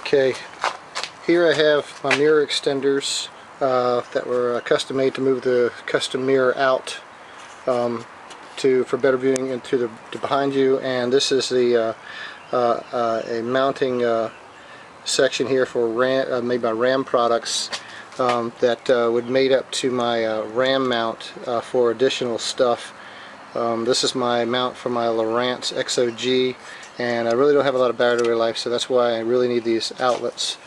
Okay, here I have my mirror extenders that were custom made to move the custom mirror out for better viewing into the behind you, and this is the a mounting section here for made by Ram products that would made up to my Ram mount for additional stuff. This is my mount for my Lowrance XOG, and I really don't have a lot of battery life, so that's why I really need these outlets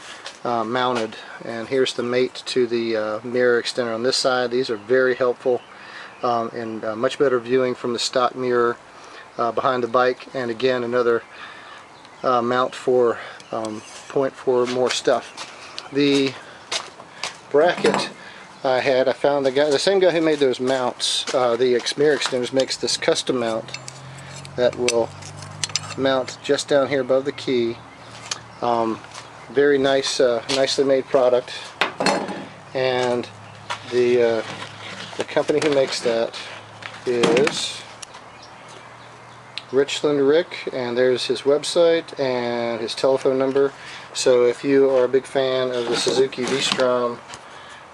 mounted. And here's the mate to the mirror extender on this side. These are very helpful and much better viewing from the stock mirror behind the bike, and again another mount for point for more stuff. The bracket I found the same guy who made those mounts, the mirror extenders, makes this custom mount that will mount just down here above the key. Very nice, nicely made product, and the company who makes that is Richland Rick, and there's his website and his telephone number. So if you are a big fan of the Suzuki V Strom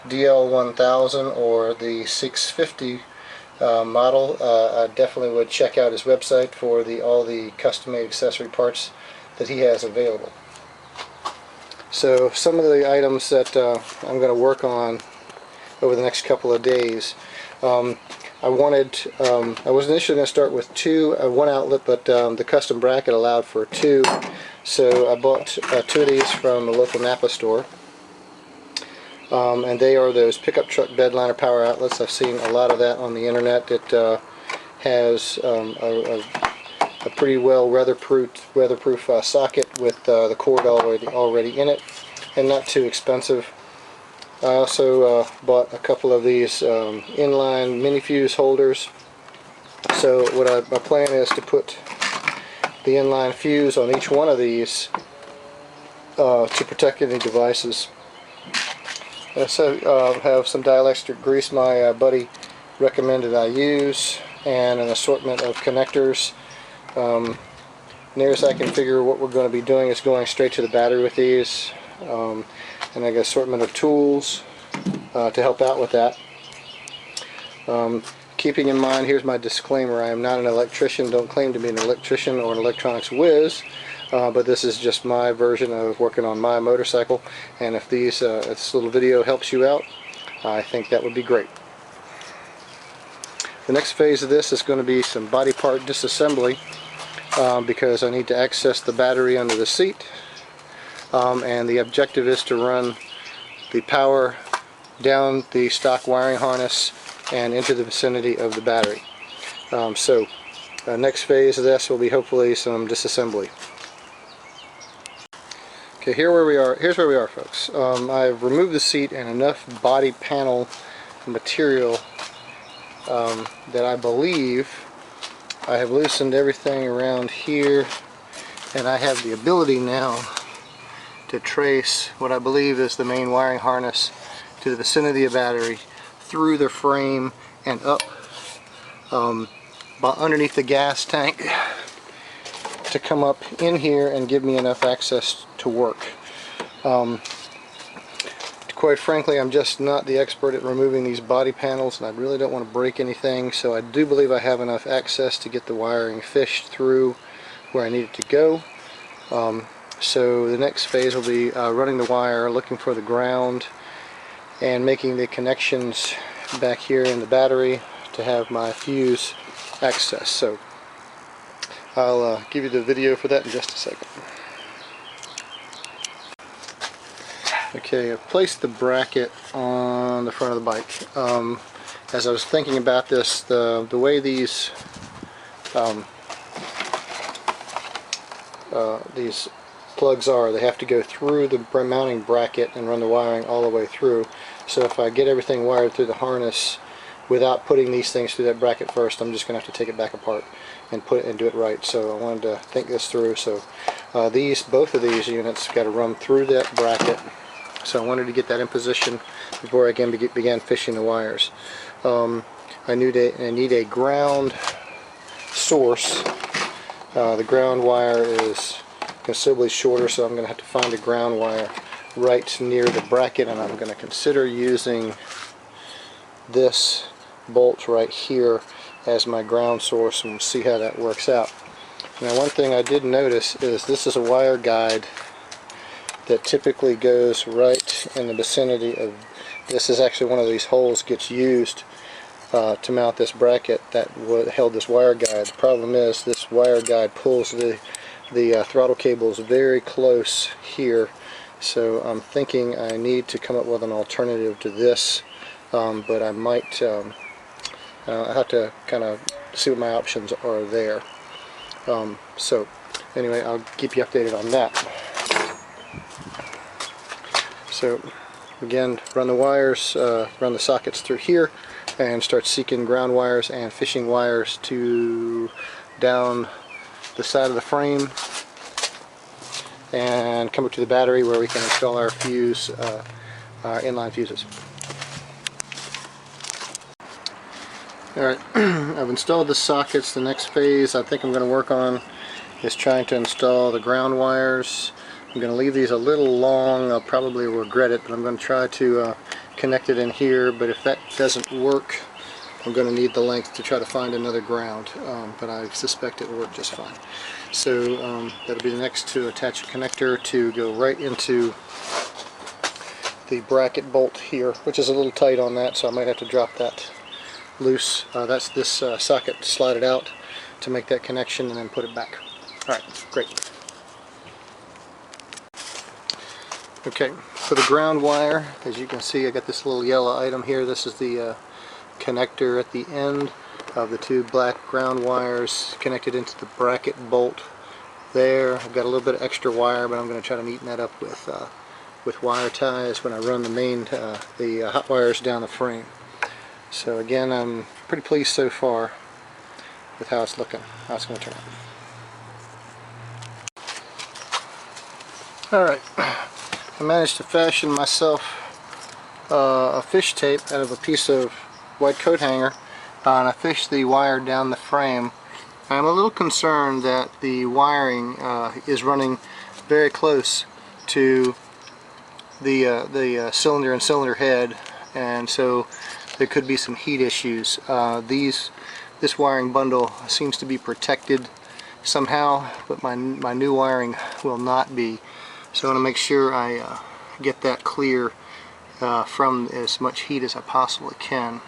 DL1000 or the 650 model, I definitely would check out his website for all the custom-made accessory parts that he has available. So some of the items that I'm going to work on over the next couple of days. I was initially going to start with one outlet, but the custom bracket allowed for two, so I bought two of these from a local Napa store. And they are those pickup truck bedliner power outlets. I've seen a lot of that on the internet. It has a pretty well weatherproof socket with the cord already in it, and not too expensive. I also bought a couple of these inline mini fuse holders. So my plan is to put the inline fuse on each one of these to protect any devices. I also have some dielectric grease my buddy recommended I use, and an assortment of connectors. Nearest I can figure what we're going to be doing is going straight to the battery with these, and I got an assortment of tools to help out with that. Keeping in mind, here's my disclaimer, I am not an electrician, don't claim to be an electrician or an electronics whiz. But this is just my version of working on my motorcycle, and if this little video helps you out, I think that would be great. The next phase of this is going to be some body part disassembly, because I need to access the battery under the seat, and the objective is to run the power down the stock wiring harness and into the vicinity of the battery. Next phase of this will be hopefully some disassembly. Okay, here's where we are, folks. I've removed the seat and enough body panel material that I believe I have loosened everything around here, and I have the ability now to trace what I believe is the main wiring harness to the vicinity of the battery, through the frame and up underneath the gas tank, to come up in here and give me enough access to work. Quite frankly, I'm just not the expert at removing these body panels, and I really don't want to break anything, so I do believe I have enough access to get the wiring fished through where I need it to go. So the next phase will be running the wire, looking for the ground, and making the connections back here in the battery to have my fuse access. So I'll give you the video for that in just a second. Okay, I've placed the bracket on the front of the bike. As I was thinking about this, the way these plugs are, they have to go through the mounting bracket and run the wiring all the way through. So if I get everything wired through the harness without putting these things through that bracket first, I'm just going to have to take it back apart and do it right. So I wanted to think this through. So both of these units got to run through that bracket. So I wanted to get that in position before I began fishing the wires. I need a ground source. The ground wire is considerably shorter, so I'm going to have to find a ground wire right near the bracket, and I'm going to consider using this bolt right here as my ground source, and we'll see how that works out. Now, one thing I did notice is this is a wire guide that typically goes right in the vicinity of, this is actually one of these holes gets used to mount this bracket that held this wire guide. The problem is this wire guide pulls the throttle cables very close here, so I'm thinking I need to come up with an alternative to this, but I might I have to kind of see what my options are there. So anyway, I'll keep you updated on that. So again, run the wires, run the sockets through here, and start seeking ground wires and fishing wires to down the side of the frame, and come up to the battery where we can install our fuse, our inline fuses. Alright, I've installed the sockets. The next phase I think I'm going to work on is trying to install the ground wires. I'm going to leave these a little long. I'll probably regret it, but I'm going to try to connect it in here, but if that doesn't work, I'm going to need the length to try to find another ground, but I suspect it will work just fine. So that'll be the next, to attach a connector to go right into the bracket bolt here, which is a little tight on that, so I might have to drop that loose. That's this socket, slide it out to make that connection and then put it back. Alright, great. Okay, for the ground wire, as you can see, I got this little yellow item here. This is the connector at the end of the two black ground wires connected into the bracket bolt there. I've got a little bit of extra wire, but I'm going to try to neaten that up with wire ties when I run the main the hot wires down the frame. So again, I'm pretty pleased so far with how it's looking, how it's going to turn out. Alright, I managed to fashion myself a fish tape out of a piece of white coat hanger, and I fished the wire down the frame. I'm a little concerned that the wiring is running very close to the cylinder and cylinder head, and so there could be some heat issues. This wiring bundle seems to be protected somehow, but my new wiring will not be. So I want to make sure I get that clear from as much heat as I possibly can.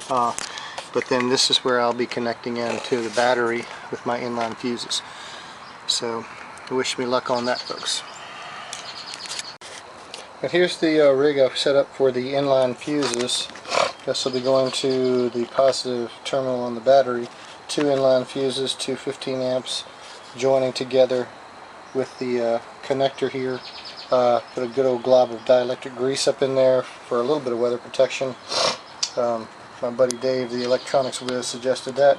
But then this is where I'll be connecting into the battery with my inline fuses. So wish me luck on that, folks. But here's the rig I've set up for the inline fuses. This will be going to the positive terminal on the battery. Two inline fuses, two 15 amps joining together with the connector here. Put a good old glob of dielectric grease up in there for a little bit of weather protection. My buddy Dave, the electronics whiz, suggested that.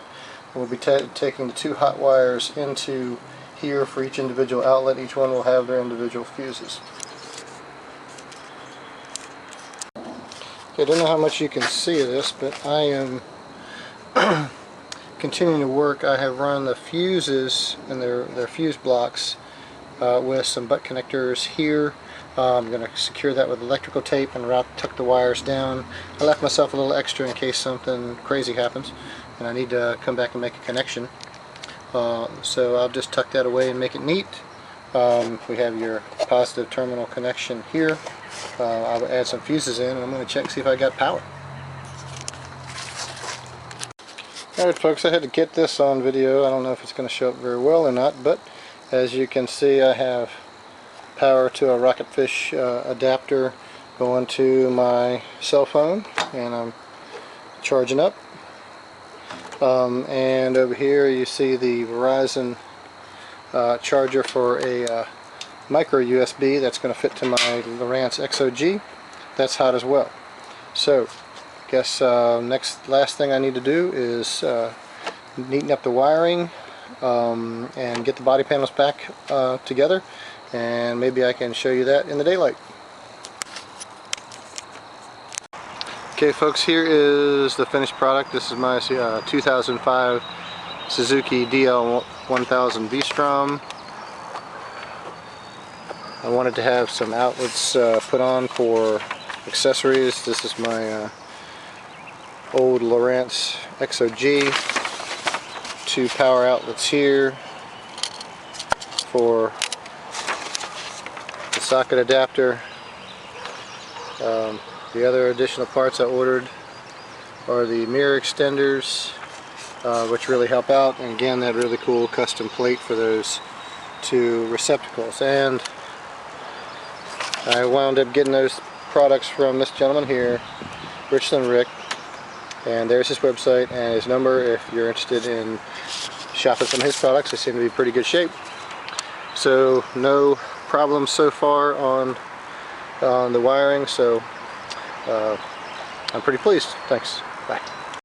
We'll be taking the two hot wires into here for each individual outlet. Each one will have their individual fuses. I don't know how much you can see of this, but I am continuing to work. I have run the fuses and their fuse blocks with some butt connectors here. I'm going to secure that with electrical tape and tuck the wires down. I left myself a little extra in case something crazy happens and I need to come back and make a connection. So I'll just tuck that away and make it neat. We have your positive terminal connection here. I'll add some fuses in and I'm going to check see if I got power. Alright folks, I had to get this on video. I don't know if it's going to show up very well or not, but as you can see I have power to a Rocketfish adapter going to my cell phone, and I'm charging up. And over here you see the Verizon charger for a micro USB that's going to fit to my Lowrance XOG. That's hot as well. So I guess last thing I need to do is neaten up the wiring and get the body panels back together, and maybe I can show you that in the daylight. Okay folks, here is the finished product. This is my 2005 Suzuki DL1000 V Strom. I wanted to have some outlets put on for accessories. This is my old Lowrance XOG. 2 power outlets here for the socket adapter. The other additional parts I ordered are the mirror extenders, which really help out, and again that really cool custom plate for those 2 receptacles. And I wound up getting those products from this gentleman here, Richland Rick, and there's his website and his number if you're interested in shopping some of his products. They seem to be in pretty good shape. So no problems so far on the wiring, so I'm pretty pleased. Thanks.